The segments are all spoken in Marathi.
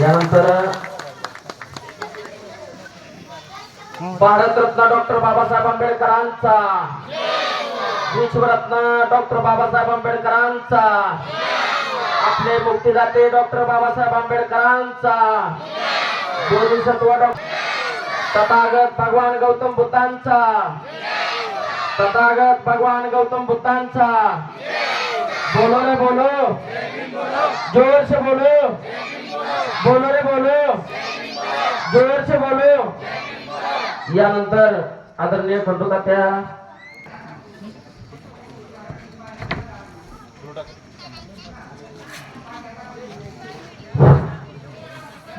यानंतर भारतरत्न डॉक्टर बाबासाहेब आंबेडकरांचा, विश्वरत्न डॉक्टर बाबासाहेब आंबेडकरांचा, आपले मुक्तिदाते डॉक्टर बाबासाहेब आंबेडकरांचा, बोधिसत्व तथागत भगवान गौतम बुद्धांचा, तथागत भगवान गौतम बुद्धांचा। बोलो रे बोलो, जोर से बोलो, बोलो रे बोलो, जोर से बोलो। यानंतर आदरणीय खंडू तात्या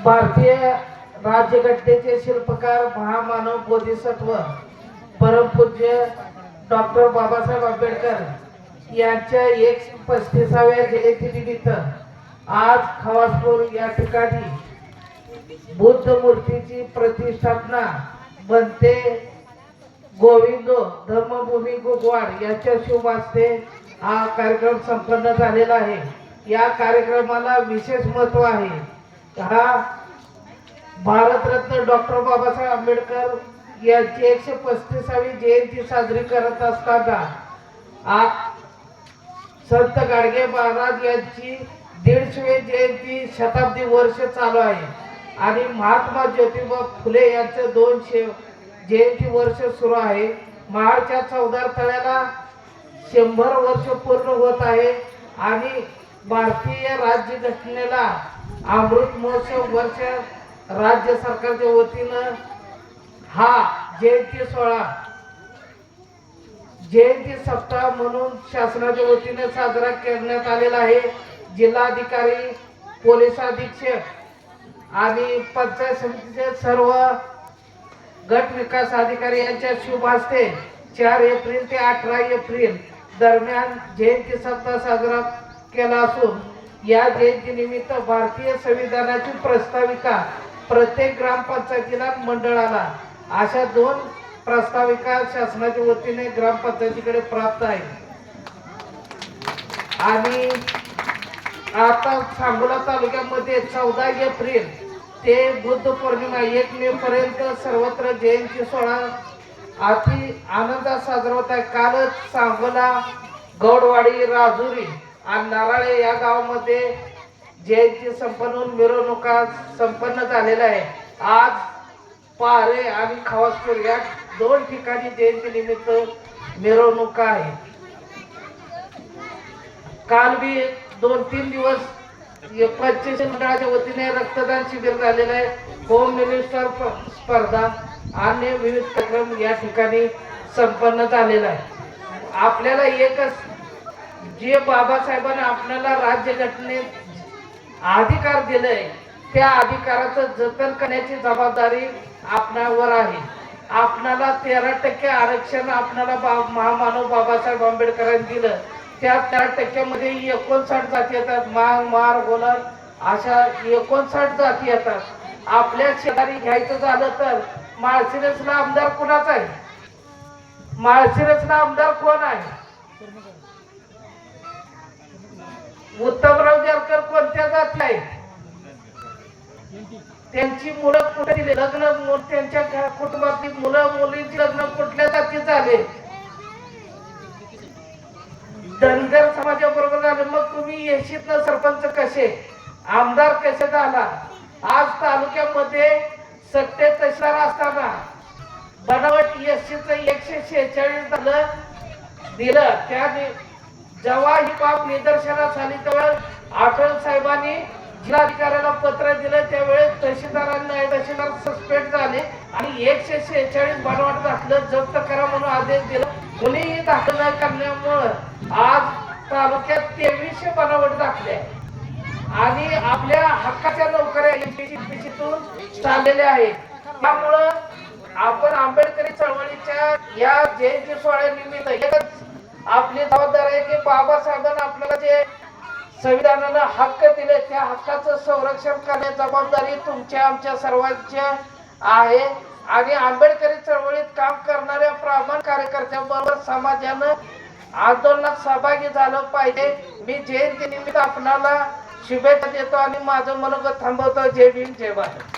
भारतीय राज्यघटनेचे शिल्पकार महामानव बोधिसत्व परमपूज्य डॉक्टर बाबासाहेब आंबेडकर यांच्या 135व्या जयंतीनिमित्त आज खवासपूर या ठिकाणी बुद्ध मूर्तीची प्रतिष्ठापना बनते गोविंद धर्मभूमी गोगवाड यांच्या शुभ हस्ते हा कार्यक्रम संपन्न झालेला आहे। या कार्यक्रमाला विशेष महत्व आहे। हा भारतरत्न डॉक्टर बाबासाहेब आंबेडकर यांची 135वी जयंती साजरी करत असताना संत गाडगे महाराज यांची 150वी जयंती शताब्दी वर्ष चालू आहे आणि महात्मा ज्योतिबा फुले यांचं 200 जयंती वर्ष सुरू आहे। महाडच्या चौदार तळ्याला 100 वर्ष पूर्ण होत आहे आणि भारतीय राज्यघटनेला अमृत महोत्सव वर्ष राज्य सरकारच्या वतीनं हा जयंती सोहळा जयंती सप्ताह म्हणून शासनाच्या वतीने साजरा करण्यात आलेला आहे। जिल्हाधिकारी, पोलीस अधीक्षक आणि पंचायत समितीचे सर्व गट विकास अधिकारी यांच्या शुभ हस्ते 4 एप्रिल ते 18 एप्रिल दरम्यान जयंती सप्ताह साजरा केला असून या जयंतीनिमित्त भारतीय संविधानाची प्रस्ताविका प्रत्येक ग्रामपंचायतीला मंडळाला अशा 2 प्रस्ताविका शासनाच्या वतीने ग्रामपंचायतीकडे प्राप्त आहे। आणि आता सांगोला तालुक्यामध्ये 14 एप्रिल ते बुद्ध पौर्णिमा 1 मे पर्यंत सर्वत्र जयंती सोहळा अति आनंदात साजरा होत आहे। कालच सांगोला, गौडवाडी, राजुरी आणि नाराळे या गावामध्ये जयंती संपन्न होऊन मिरवणुका संपन्न झालेल्या आहे। आज पारे आणि खवासपूर या 2 ठिकाणी जयंती निमित्त मिरवणुका आहे। काल भी 2-3 दिवस पंचायत मंडळाच्या वतीने रक्तदान शिबिर झालेलं आहे। होम मिनिस्टर स्पर्धा आणि विविध कार्यक्रम या ठिकाणी संपन्न झालेला आहे। आपल्याला एकच, जे बाबासाहेबांनी आपल्याला राज्यघटनेत अधिकार दिले त्या अधिकाराचं जतन करण्याची जबाबदारी आपणावर आहे। आपणाला 13% आरक्षण आपल्याला महामानव बाबासाहेब आंबेडकरांनी दिलं। त्या 13% मध्ये 59 जाती येतात। मांग, मार, गोलर अशा 59 जाती येतात। आपल्या शेजारी घ्यायचं झालं तर माळशिरसला आमदार कोणाचा आहे? माळशिरसला आमदार कोण आहे? उत्तमराव जानकर कोणत्या जाती आहे? त्यांची मुलं कुठे दिले? लग्न त्यांच्या कुटुंबातील मुलं मुलींची लग्न कुठल्या जाती झाले? धनगर समाजाबरोबर झाले। मग तुम्ही येशीत ना सरपंच कसे, आमदार कसे झाला? आज तालुक्यामध्ये सत्ते तहसीलदार असताना बनावट एससीचं 146 झालं दिलं। त्या जेव्हा ही बाब निदर्शनास आली तेव्हा आठवले साहेबांनी जिल्हाधिकाऱ्याला पत्र दिलं। त्यावेळेस तहसीलदारांना तहसीलदार सस्पेंड झाले आणि 146 बनावट दाखल जप्त करा म्हणून आदेश दिला। कोणीही दाखल न करण्यामुळे आज तालुक्यात 2300 बनावट दाखले आणि आपल्या हक्काच्या नोकऱ्या एमपीसीतून चाललेल्या आहेत। त्यामुळं आपण आंबेडकरी चळवळीच्या या जयंती सोहळ्यानिमित्त एकच आपली जबाबदारी आहे की बाबासाहेबांना आपल्याला जे संविधानाने हक्क दिले त्या हक्काचं संरक्षण करण्याची जबाबदारी तुमच्या आमच्या सर्वांच्या आहे। आणि आंबेडकरी चळवळीत काम करणाऱ्या प्रामाणिक कार्यकर्त्यांबरोबर समाजानं आंदोलनात सहभागी झालं पाहिजे. मी जयंती निमित्त आपणाला शुभेच्छा देतो आणि माझं मनोगत थांबवतो. जय भीम जय भारत.